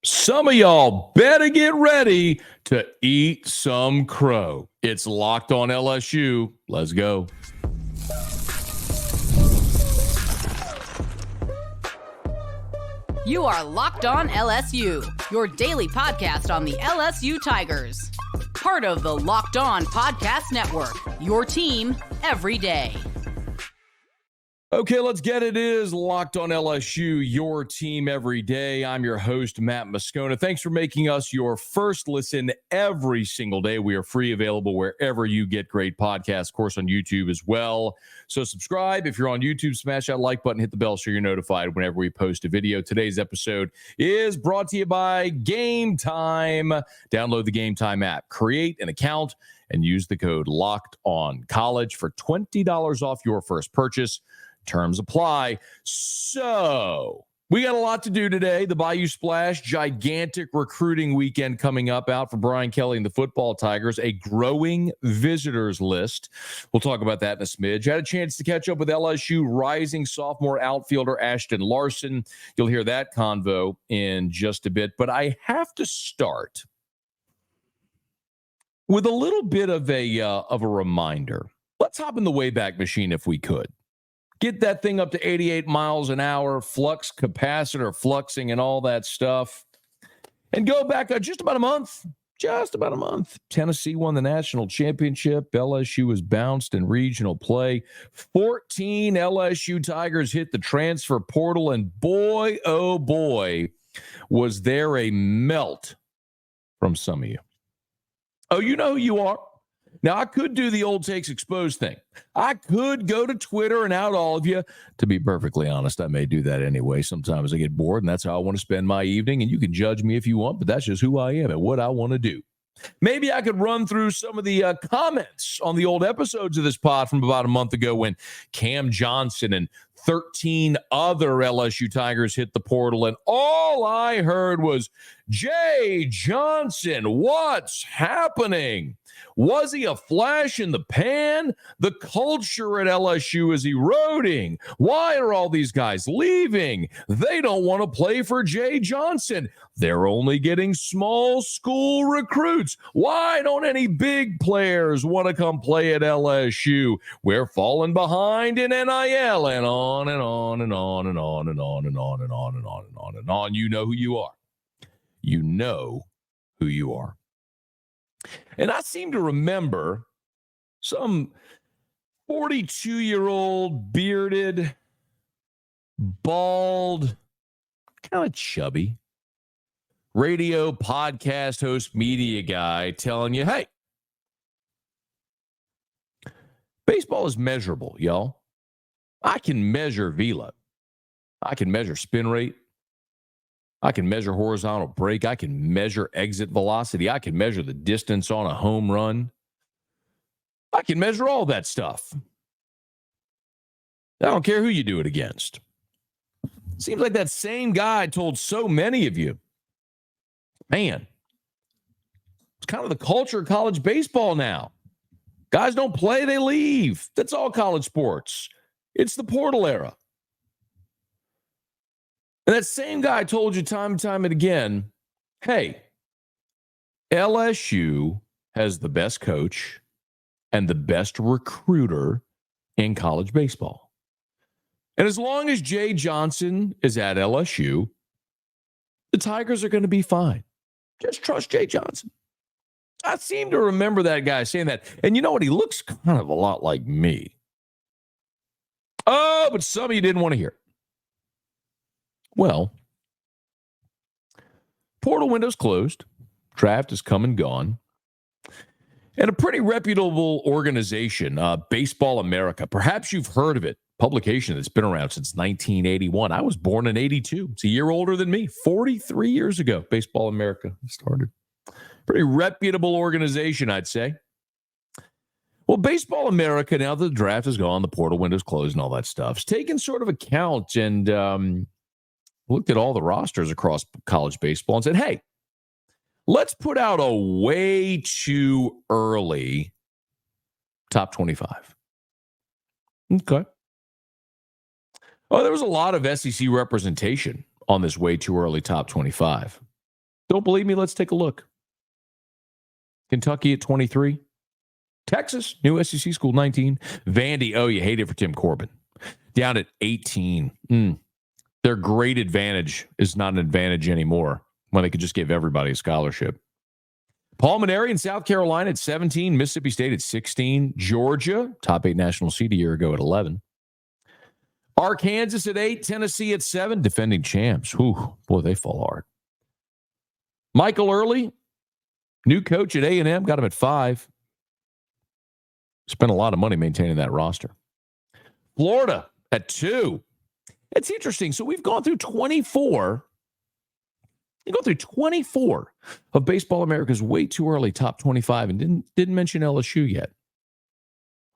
Some of y'all better get ready to eat some crow. It's Locked on LSU. Let's go. You are Locked on LSU, your daily podcast on the LSU Tigers. Part of the Locked On Podcast Network, your team every day. Okay, let's get it. It is Locked on LSU, your team every day. I'm your host, Matt Moscona. Thanks for making us your first listen every single day. We are free, available wherever you get great podcasts, of course, on YouTube as well. So subscribe. If you're on YouTube, smash that like button, hit the bell so you're notified whenever we post a video. Today's episode is brought to you by Game Time. Download the Game Time app, create an account, and use the code LOCKEDONCollege for $20 off your first purchase. Terms apply. So we got a lot to do today. The Bayou Splash, gigantic recruiting weekend coming up out for Brian Kelly and the football Tigers, a growing visitors list. We'll talk about that in a smidge. Had a chance to catch up with LSU rising sophomore outfielder Ashton Larson. You'll hear that convo in just a bit. But I have to start with a little bit of a reminder. Let's hop in the Wayback Machine if we could. Get that thing up to 88 miles an hour, flux capacitor, fluxing and all that stuff. And go back just about a month. Tennessee won the national championship. LSU was bounced in regional play. 14 LSU Tigers hit the transfer portal. And boy, oh boy, was there a melt from some of you. Oh, you know who you are. Now, I could do the old takes exposed thing. I could go to Twitter and out all of you. To be perfectly honest, I may do that anyway. Sometimes I get bored, and that's how I want to spend my evening. And you can judge me if you want, but that's just who I am and what I want to do. Maybe I could run through some of the comments on the old episodes of this pod from about a month ago when Cam Johnson and 13 other LSU Tigers hit the portal, and all I heard was, Jay Johnson, what's happening? Was he a flash in the pan? The culture at LSU is eroding. Why are all these guys leaving? They don't want to play for Jay Johnson. They're only getting small school recruits. Why don't any big players want to come play at LSU? We're falling behind in NIL, and on and on and on and on and on and on and on and on and on and on. You know who you are. You know who you are. And I seem to remember some 42-year-old, bearded, bald, kind of chubby, radio podcast host, media guy telling you, hey, baseball is measurable, y'all. I can measure velo. I can measure spin rate. I can measure horizontal break. I can measure exit velocity. I can measure the distance on a home run. I can measure all that stuff. I don't care who you do it against. Seems like that same guy told so many of you, man, it's kind of the culture of college baseball now. Guys don't play, they leave. That's all college sports. It's the portal era. And that same guy told you time and time and again, hey, LSU has the best coach and the best recruiter in college baseball. And as long as Jay Johnson is at LSU, the Tigers are going to be fine. Just trust Jay Johnson. I seem to remember that guy saying that. And you know what? He looks kind of a lot like me. Oh, but some of you didn't want to hear it. Well, portal window's closed. Draft is come and gone. And a pretty reputable organization, Baseball America. Perhaps you've heard of it. Publication that's been around since 1981. I was born in 82. It's a year older than me. 43 years ago, Baseball America started. Pretty reputable organization, I'd say. Well, Baseball America, now that the draft is gone, the portal window's closed and all that stuff, is taking sort of account and looked at all the rosters across college baseball and said, hey, let's put out a way too early top 25. Okay. Oh, there was a lot of SEC representation on this way too early top 25. Don't believe me? Let's take a look. Kentucky at 23. Texas, new SEC school, 19. Vandy, oh, you hate it for Tim Corbin. Down at 18. Their great advantage is not an advantage anymore when they could just give everybody a scholarship. Pulmonary in South Carolina at 17. Mississippi State at 16. Georgia, top 8 national seed a year ago at 11. Arkansas at 8. Tennessee at 7. Defending champs. Whew, boy, they fall hard. Michael Early, new coach at A&M, got him at 5. Spent a lot of money maintaining that roster. Florida at 2. It's interesting. So we've gone through 24. You go through 24 of Baseball America's way too early top 25 and didn't mention LSU yet.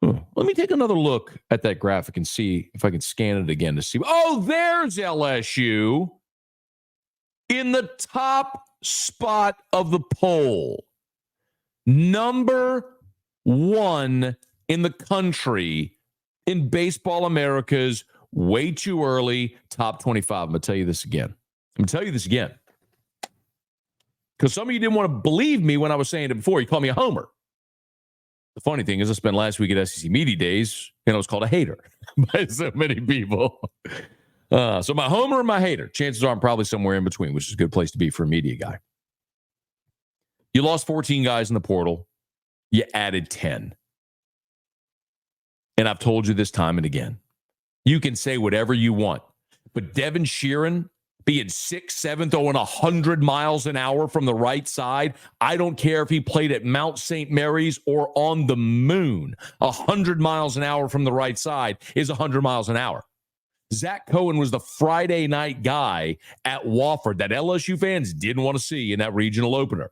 Let me take another look at that graphic and see if I can scan it again to see. Oh, there's LSU in the top spot of the poll. Number 1 in the country in Baseball America's way too early top 25. I'm going to tell you this again. Because some of you didn't want to believe me when I was saying it before. You called me a homer. The funny thing is I spent last week at SEC Media Days and I was called a hater by so many people. So my homer and my hater, chances are I'm probably somewhere in between, which is a good place to be for a media guy. You lost 14 guys in the portal. You added 10. And I've told you this time and again. You can say whatever you want. But Devin Sheeran being 6'7", throwing 100 miles an hour from the right side, I don't care if he played at Mount St. Mary's or on the moon. 100 miles an hour from the right side is 100 miles an hour. Zach Cohen was the Friday night guy at Wofford that LSU fans didn't want to see in that regional opener.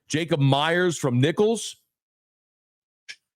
Jacob Myers from Nichols,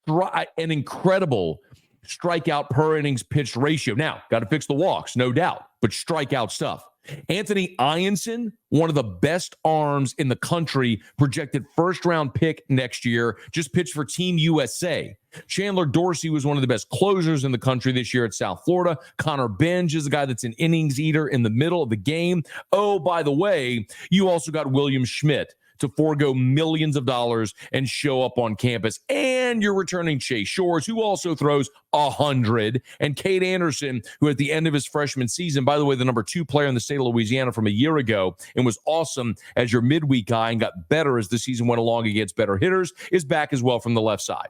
an incredible strikeout per innings pitched ratio. Now, got to fix the walks, no doubt, but strikeout stuff. Anthony Ianson, one of the best arms in the country, projected first-round pick next year, just pitched for Team USA. Chandler Dorsey was one of the best closers in the country this year at South Florida. Connor Benj is a guy that's an innings eater in the middle of the game. Oh, by the way, you also got William Schmidt to forego millions of dollars and show up on campus. And you're returning Chase Shores, who also throws 100, and Cade Anderson, who at the end of his freshman season, by the way, the number 2 player in the state of Louisiana from a year ago and was awesome as your midweek guy and got better as the season went along against better hitters, is back as well from the left side.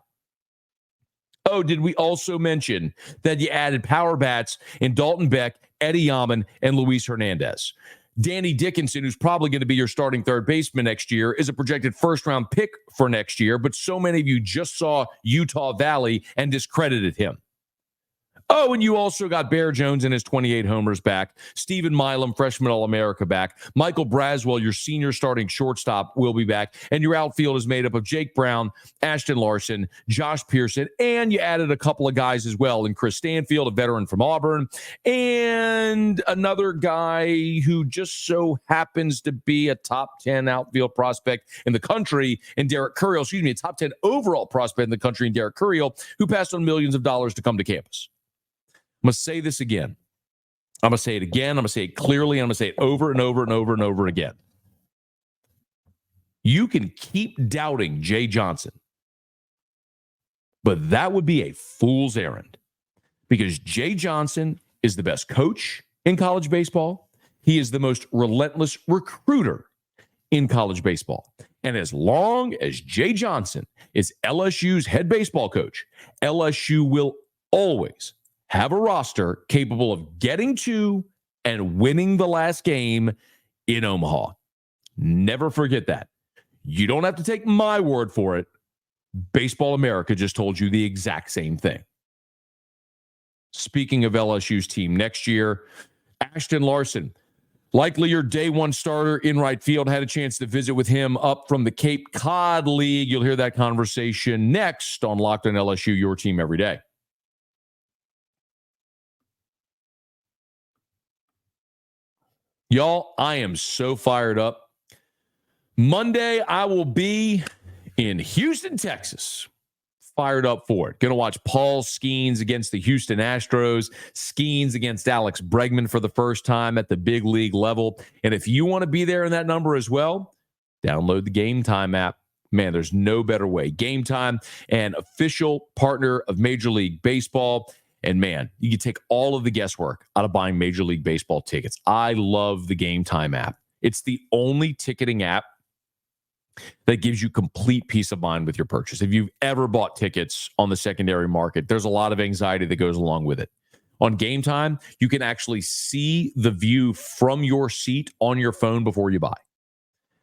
Oh, did we also mention that you added power bats in Dalton Beck, Eddie Yaman, and Luis Hernandez? Danny Dickinson, who's probably going to be your starting third baseman next year, is a projected first-round pick for next year, but so many of you just saw Utah Valley and discredited him. Oh, and you also got Bear Jones and his 28 homers back. Stephen Milam, freshman All-America, back. Michael Braswell, your senior starting shortstop, will be back. And your outfield is made up of Jake Brown, Ashton Larson, Josh Pearson, and you added a couple of guys as well in Chris Stanfield, a veteran from Auburn, and another guy who just so happens to be a top 10 outfield prospect in the country, and Derek Curiel, a top 10 overall prospect in the country, and Derek Curiel, who passed on millions of dollars to come to campus. I'm going to say this again. I'm going to say it again. I'm going to say it clearly. I'm going to say it over and over and over and over again. You can keep doubting Jay Johnson, but that would be a fool's errand because Jay Johnson is the best coach in college baseball. He is the most relentless recruiter in college baseball. And as long as Jay Johnson is LSU's head baseball coach, LSU will always have a roster capable of getting to and winning the last game in Omaha. Never forget that. You don't have to take my word for it. Baseball America just told you the exact same thing. Speaking of LSU's team next year, Ashton Larson, likely your day one starter in right field, had a chance to visit with him up from the Cape Cod League. You'll hear that conversation next on Locked on LSU, your team every day. Y'all, I am so fired up. Monday, I will be in Houston, Texas. Fired up for it. Going to watch Paul Skeens against the Houston Astros. Skeens against Alex Bregman for the first time at the big league level. And if you want to be there in that number as well, Download the Game Time app. Man, there's no better way. Game Time, an official partner of Major League Baseball. And man, you can take all of the guesswork out of buying Major League Baseball tickets. I love the Game Time app. It's the only ticketing app that gives you complete peace of mind with your purchase. If you've ever bought tickets on the secondary market, there's a lot of anxiety that goes along with it. On Game Time, you can actually see the view from your seat on your phone before you buy.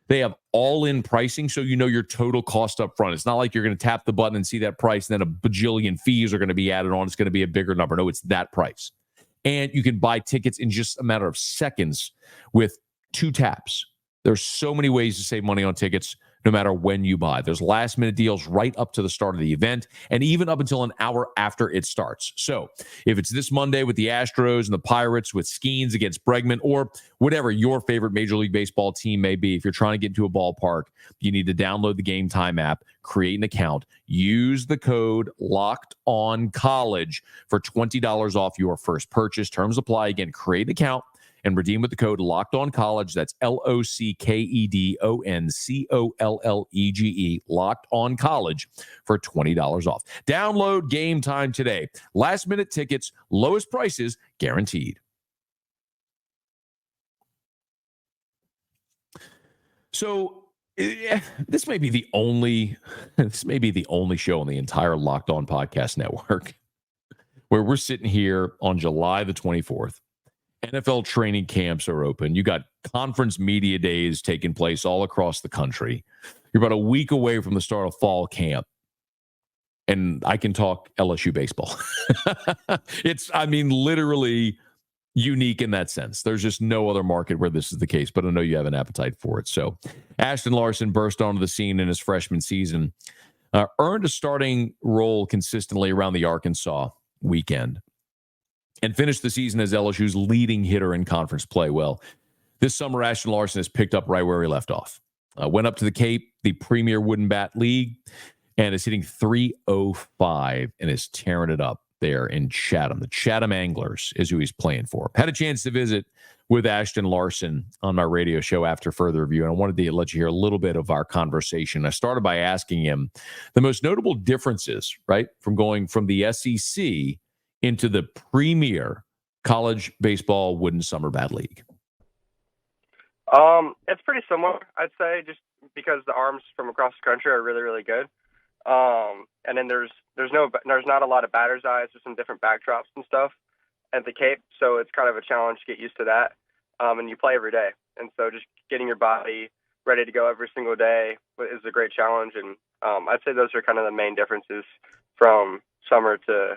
They have all-in pricing, so you know your total cost up front. It's not like you're going to tap the button and see that price, and then a bajillion fees are going to be added on. It's going to be a bigger number. No, it's that price. And you can buy tickets in just a matter of seconds with 2 taps. There's so many ways to save money on tickets no matter when you buy. There's last-minute deals right up to the start of the event and even up until an hour after it starts. So if it's this Monday with the Astros and the Pirates, with Skeens against Bregman, or whatever your favorite Major League Baseball team may be, if you're trying to get into a ballpark, you need to download the Game Time app, create an account, use the code LOCKEDONCollege for $20 off your first purchase. Terms apply. Again, create an account and redeem with the code LOCKEDONCollege. That's LOCKEDONCOLLEGE, Locked On College, for $20 off. Download Game Time today. Last minute tickets, lowest prices guaranteed. So this may be the only show on the entire Locked On Podcast Network where we're sitting here on July the 24th. NFL training camps are open. You got conference media days taking place all across the country. You're about a week away from the start of fall camp. And I can talk LSU baseball. It's, literally unique in that sense. There's just no other market where this is the case, but I know you have an appetite for it. So Ashton Larson burst onto the scene in his freshman season, earned a starting role consistently around the Arkansas weekend, and finished the season as LSU's leading hitter in conference play. Well, this summer, Ashton Larson has picked up right where he left off. Went up to the Cape, the premier wooden bat league, and is hitting .305 and is tearing it up there in Chatham. The Chatham Anglers is who he's playing for. Had a chance to visit with Ashton Larson on my radio show after further review, and I wanted to let you hear a little bit of our conversation. I started by asking him the most notable differences, right, from going from the SEC into the premier college baseball wooden summer bat league. It's pretty similar, I'd say, just because the arms from across the country are really, really good. And then there's not a lot of batter's eyes. There's some different backdrops and stuff at the Cape, so it's kind of a challenge to get used to that. And you play every day, and so just getting your body ready to go every single day is a great challenge. And I'd say those are kind of the main differences from summer to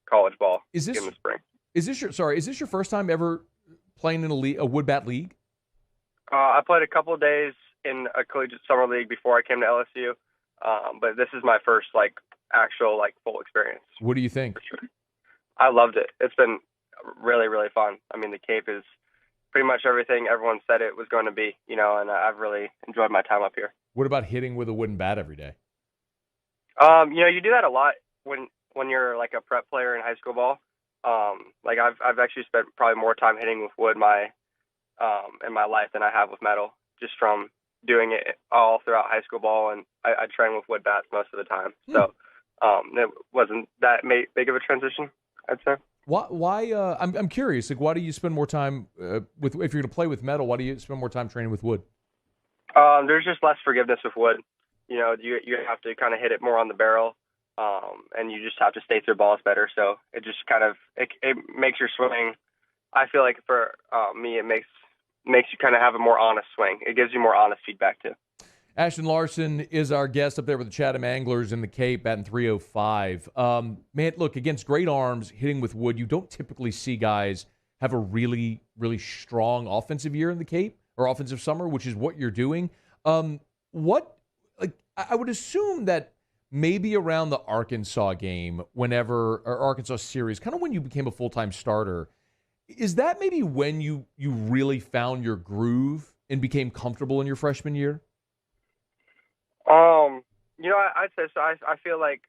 college ball in the spring. Is this your first time ever playing in a wood bat league? I played a couple of days in a collegiate summer league before I came to LSU, but this is my first actual full experience. What do you think? For sure. I loved it. It's been really, really fun. The Cape is pretty much everything everyone said it was going to be, and I've really enjoyed my time up here. What about hitting with a wooden bat every day? You do that a lot when you're a prep player in high school ball. I've actually spent probably more time hitting with wood in my life than I have with metal, just from doing it all throughout high school ball, and I train with wood bats most of the time. So it wasn't that big of a transition, I'd say. Why? I'm curious. Why do you spend more time if you're going to play with metal? Why do you spend more time training with wood? There's just less forgiveness with wood. You have to kind of hit it more on the barrel. And you just have to stay through balls better. So it just kind of, it makes your swing, I feel like for me, it makes you kind of have a more honest swing. It gives you more honest feedback too. Ashton Larson is our guest up there with the Chatham Anglers in the Cape, batting .305. Man, look, against great arms, hitting with wood, you don't typically see guys have a really, really strong offensive year in the Cape or offensive summer, which is what you're doing. I would assume that maybe around the Arkansas game, or Arkansas series, kind of when you became a full-time starter, is that maybe when you really found your groove and became comfortable in your freshman year? I'd say so. I feel like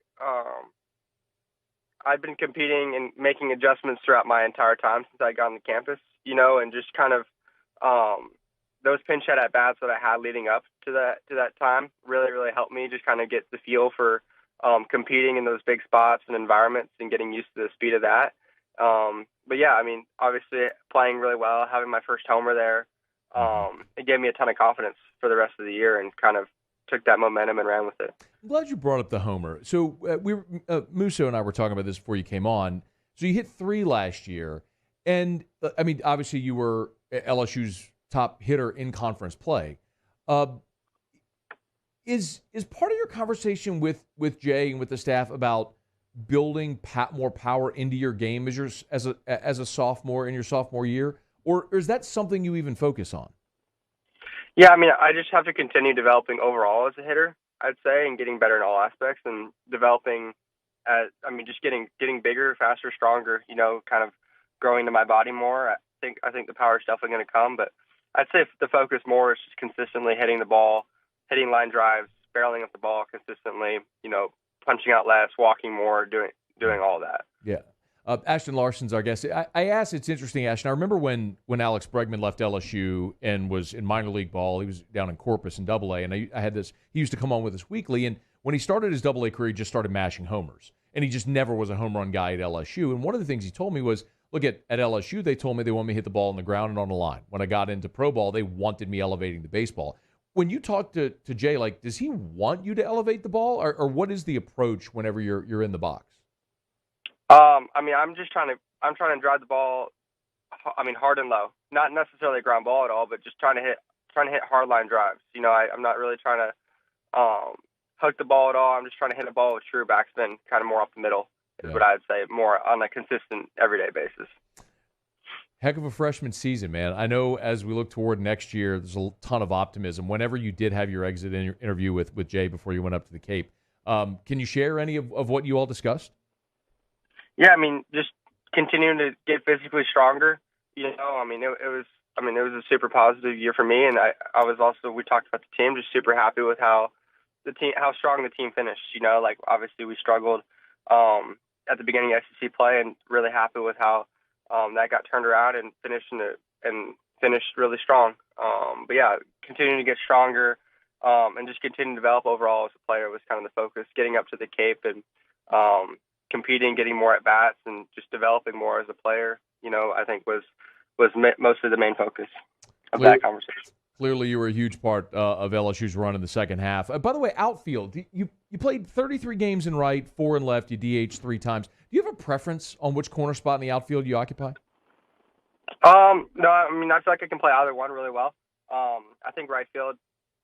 I've been competing and making adjustments throughout my entire time since I got on the campus, and just kind of those those pinch hit at bats that I had leading up to that time really, really helped me just kind of get the feel for competing in those big spots and environments and getting used to the speed of that. But yeah, I mean, obviously playing really well, having my first homer there, it gave me a ton of confidence for the rest of the year and kind of took that momentum and ran with it. I'm glad you brought up the homer. So Musso and I were talking about this before you came on. So you hit 3 last year, and I mean, obviously you were LSU's top hitter in conference play. Is part of your conversation with Jay and with the staff about building more power into your game as a sophomore in your sophomore year, or is that something you even focus on? Yeah, I mean, I just have to continue developing overall as a hitter, I'd say, and getting better in all aspects and developing just getting bigger, faster, stronger, kind of growing to my body more. I think the power is definitely going to come, but I'd say the focus more is just consistently hitting the ball, hitting line drives, barreling up the ball consistently, punching out less, walking more, doing all that. Yeah. Ashton Larson's our guest. I asked, it's interesting, Ashton. I remember when Alex Bregman left LSU and was in minor league ball. He was down in Corpus in AA, and I had this. He used to come on with us weekly, and when he started his AA career, he just started mashing homers, and he just never was a home run guy at LSU. And one of the things he told me was, look, at LSU, they told me they want me to hit the ball on the ground and on the line. When I got into pro ball, they wanted me elevating the baseball. When you talk to Jay, like, does he want you to elevate the ball, or what is the approach whenever you're in the box? I mean, I'm trying to drive the ball, hard and low. Not necessarily a ground ball at all, but just trying to hit hard line drives. I'm not really trying to hook the ball at all. I'm just trying to hit a ball with true backspin, kind of more up the middle is what I'd say, more on a consistent everyday basis. Heck of a freshman season, man. I know as we look toward next year, there's a ton of optimism. Whenever you did have your exit interview with Jay before you went up to the Cape, can you share any of what you all discussed? Yeah, I mean, just continuing to get physically stronger. It was a super positive year for me, and I was also, we talked about the team, just super happy with how strong the team finished. Obviously we struggled at the beginning of SEC play, and really happy with how that got turned around and finished really strong. But yeah, continuing to get stronger and just continuing to develop overall as a player was kind of the focus. Getting up to the Cape and competing, getting more at bats, and just developing more as a player, I think was mostly the main focus of that conversation. Clearly, you were a huge part of LSU's run in the second half. By the way, outfield, you played 33 games in right, 4 in left. You DH'd 3 times. Do you have a preference on which corner spot in the outfield you occupy? No, I mean, I feel like I can play either one really well. I think right field,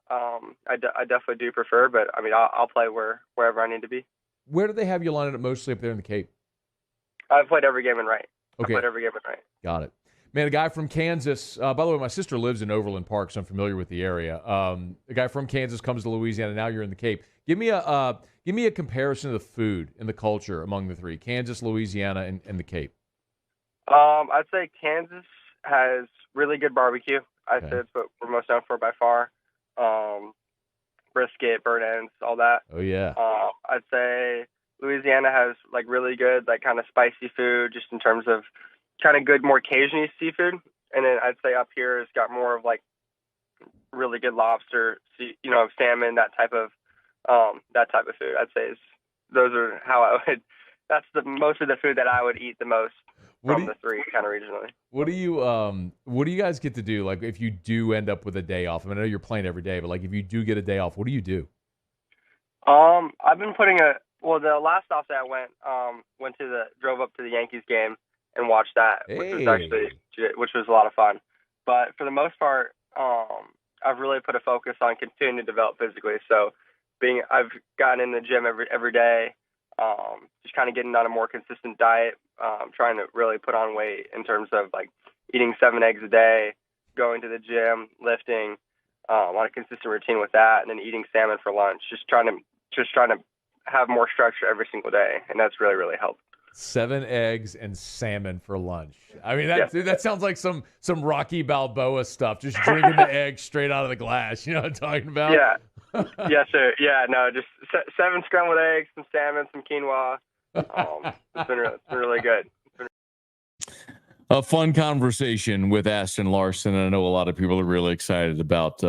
I definitely do prefer, but I mean, I'll play wherever I need to be. Where do they have you lined up mostly up there in the Cape? I've played every game in right. Okay. I've played every game in right. Got it. Man, a guy from Kansas. By the way, my sister lives in Overland Park, so I'm familiar with the area. A guy from Kansas comes to Louisiana. Now you're in the Cape. Give me a comparison of the food and the culture among the three: Kansas, Louisiana, and the Cape. I'd say Kansas has really good barbecue. I'd say that's what we're most known for by far. Brisket, burnt ends, all that. Oh yeah. I'd say Louisiana has like really good, like kind of spicy food, just in terms of kind of good, more Cajun-y seafood. And then I'd say up here it's got more of like really good lobster, salmon, that type of food. I'd say those are how I would. That's most of the food that I would eat the most from the three, kind of regionally. What do you guys get to do? Like, if you do end up with a day off, I mean, I know you're playing every day, but like, if you do get a day off, what do you do? I've been the last off that I drove up to the Yankees game and watched that, which was a lot of fun. But for the most part, I've really put a focus on continuing to develop physically. So I've gotten in the gym every day, just kind of getting on a more consistent diet, trying to really put on weight in terms of like eating 7 eggs a day, going to the gym, lifting, on a consistent routine with that, and then eating salmon for lunch. Just trying to have more structure every single day, and that's really, really helped. 7 eggs and salmon for lunch. I mean, that sounds like some Rocky Balboa stuff. Just drinking the egg straight out of the glass. You know what I'm talking about? Yeah. Yes, sir. Yeah, no, just 7 scrambled eggs, some salmon, some quinoa. It's been really good. A fun conversation with Ashton Larson. And I know a lot of people are really excited about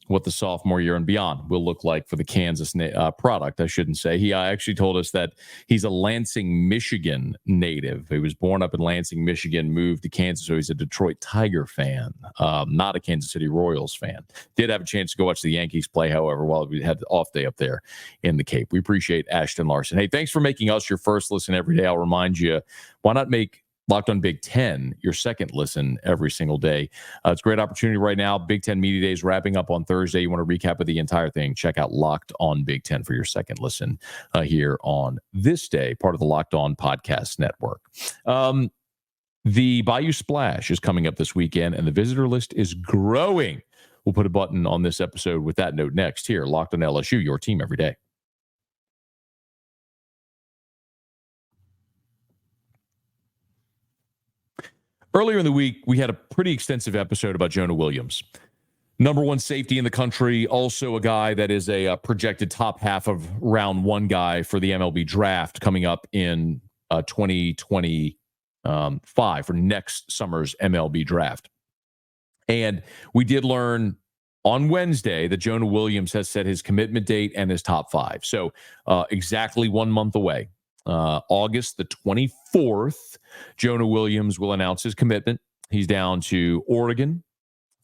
what the sophomore year and beyond will look like for the Kansas product, I shouldn't say. He actually told us that he's a Lansing, Michigan native. He was born up in Lansing, Michigan, moved to Kansas, so he's a Detroit Tiger fan, not a Kansas City Royals fan. Did have a chance to go watch the Yankees play, however, while we had the off day up there in the Cape. We appreciate Ashton Larson. Hey, thanks for making us your first listen every day. I'll remind you, why not make Locked on Big Ten, your second listen every single day. It's a great opportunity right now. Big Ten Media Days wrapping up on Thursday. You want to recap of the entire thing, check out Locked on Big Ten for your second listen here on this day, part of the Locked On Podcast Network. The Bayou Splash is coming up this weekend, and the visitor list is growing. We'll put a button on this episode with that note next here. Locked on LSU, your team every day. Earlier in the week, we had a pretty extensive episode about Jonah Williams. Number one safety in the country, also a guy that is a projected top half of round one guy for the MLB draft coming up in 2025 for next summer's MLB draft. And we did learn on Wednesday that Jonah Williams has set his commitment date and his top five. So exactly 1 month away. August the 24th, Jonah Williams will announce his commitment. He's down to Oregon,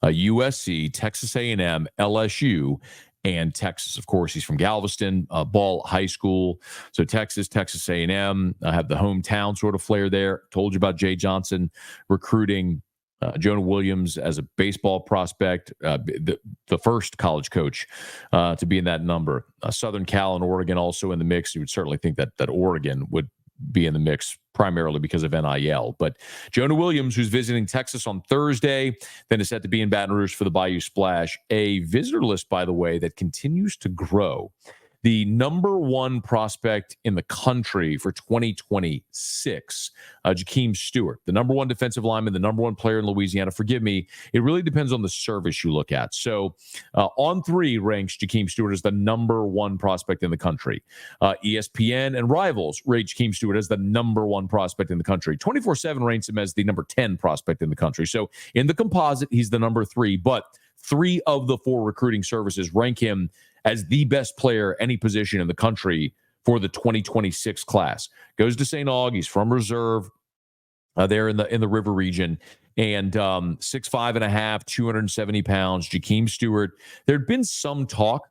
USC, Texas A&M, LSU, and Texas. Of course, he's from Galveston, Ball High School. So Texas A&M, have the hometown sort of flair there. Told you about Jay Johnson recruiting Jonah Williams as a baseball prospect, the first college coach to be in that number. Southern Cal and Oregon also in the mix. You would certainly think that Oregon would be in the mix primarily because of NIL. But Jonah Williams, who's visiting Texas on Thursday, then is set to be in Baton Rouge for the Bayou Splash. A visitor list, by the way, that continues to grow. The number one prospect in the country for 2026, Jakeem Stewart, the number one defensive lineman, the number one player in Louisiana. Forgive me, it really depends on the service you look at. So On3 ranks Jakeem Stewart as the number one prospect in the country. ESPN and Rivals rate Jakeem Stewart as the number one prospect in the country. 24/7 rates him as the number 10 prospect in the country. So in the composite, he's the number 3, but 3 of the 4 recruiting services rank him as the best player any position in the country for the 2026 class. Goes to St. Aug. He's from reserve there in the river region. And 6'5.5", 270 pounds, Jakeem Stewart. There'd been some talk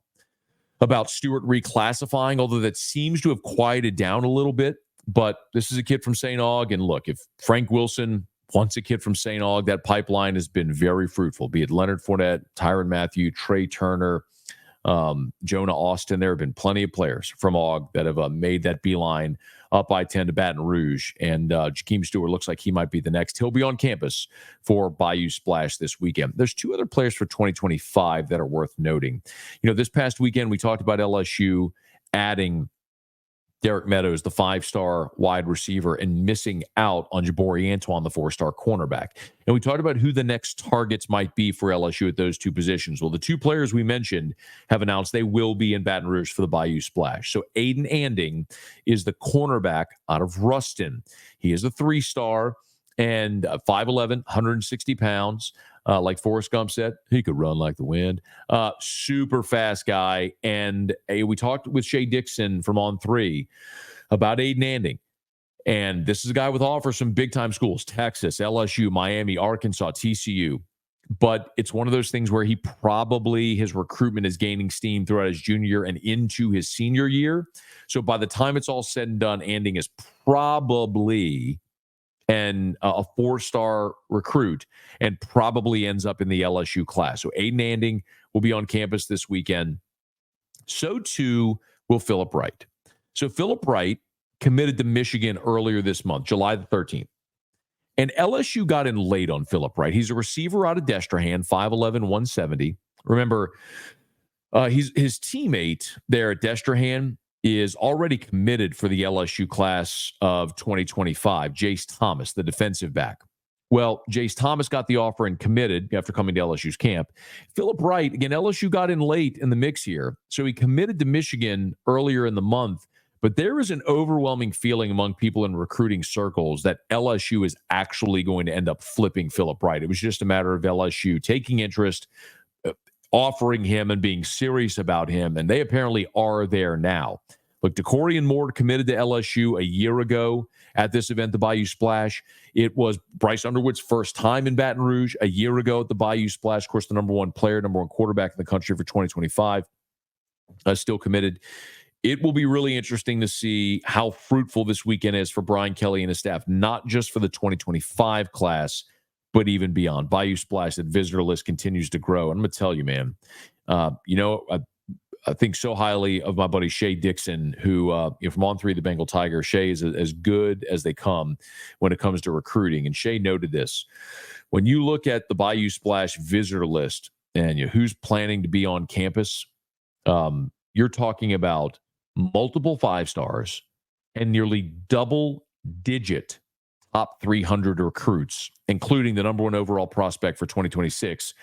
about Stewart reclassifying, although that seems to have quieted down a little bit. But this is a kid from St. Aug. And look, if Frank Wilson wants a kid from St. Aug, that pipeline has been very fruitful, be it Leonard Fournette, Tyrann Mathieu, Trey Turner, Jonah Austin. There have been plenty of players from Aug that have made that beeline up I-10 to Baton Rouge. And Jakeem Stewart looks like he might be the next. He'll be on campus for Bayou Splash this weekend. There's 2 other players for 2025 that are worth noting. You know, this past weekend, we talked about LSU adding Derek Meadows, the 5-star wide receiver, and missing out on Jabari Antoine, the 4-star cornerback. And we talked about who the next targets might be for LSU at those 2 positions. Well, the 2 players we mentioned have announced they will be in Baton Rouge for the Bayou Splash. So Aiden Anding is the cornerback out of Ruston. He is a 3-star and 5'11", 160 pounds. Like Forrest Gump said, he could run like the wind. Super fast guy. And we talked with Shay Dixon from On3 about Aiden Anding. And this is a guy with offers from big-time schools, Texas, LSU, Miami, Arkansas, TCU. But it's one of those things where his recruitment is gaining steam throughout his junior year and into his senior year. So by the time it's all said and done, Anding is probably and a 4-star recruit, and probably ends up in the LSU class. So Aiden Anding will be on campus this weekend. So too will Philip Wright. So Philip Wright committed to Michigan earlier this month, July the 13th. And LSU got in late on Philip Wright. He's a receiver out of Destrehan, 5'11", 170. Remember, his teammate there at Destrehan is already committed for the LSU class of 2025, Jace Thomas, the defensive back. Well, Jace Thomas got the offer and committed after coming to LSU's camp. Philip Wright, again, LSU got in late in the mix here. So he committed to Michigan earlier in the month, But there is an overwhelming feeling among people in recruiting circles that LSU is actually going to end up flipping Philip Wright. It was just a matter of LSU taking interest, offering him and being serious about him, and they apparently are there now. Look, DeCorian Moore committed to LSU a year ago at this event, the Bayou Splash. It was Bryce Underwood's first time in Baton Rouge a year ago at the Bayou Splash. Of course, the number one player, number one quarterback in the country for 2025. Still committed. It will be really interesting to see how fruitful this weekend is for Brian Kelly and his staff, not just for the 2025 class, but even beyond. Bayou Splash, that visitor list continues to grow. And I'm going to tell you, man, I think so highly of my buddy Shea Dixon, who from On 3, the Bengal Tiger. Shea is as good as they come when it comes to recruiting. And Shea noted this. When you look at the Bayou Splash visitor list and who's planning to be on campus, you're talking about multiple 5-stars and nearly double-digit top 300 recruits, including the number one overall prospect for 2026,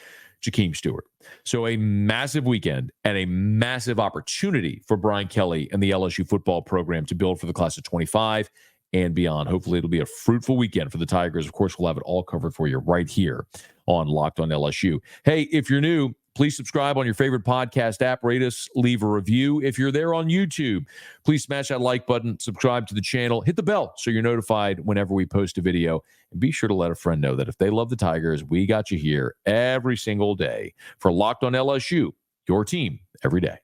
Jakeem Stewart. So a massive weekend and a massive opportunity for Brian Kelly and the LSU football program to build for the class of 25 and beyond. Hopefully it'll be a fruitful weekend for the Tigers. Of course, we'll have it all covered for you right here on Locked on LSU. Hey, if you're new, please subscribe on your favorite podcast app. Rate us, leave a review. If you're there on YouTube, please smash that like button, subscribe to the channel, hit the bell so you're notified whenever we post a video. And be sure to let a friend know that if they love the Tigers, we got you here every single day for Locked on LSU, your team every day.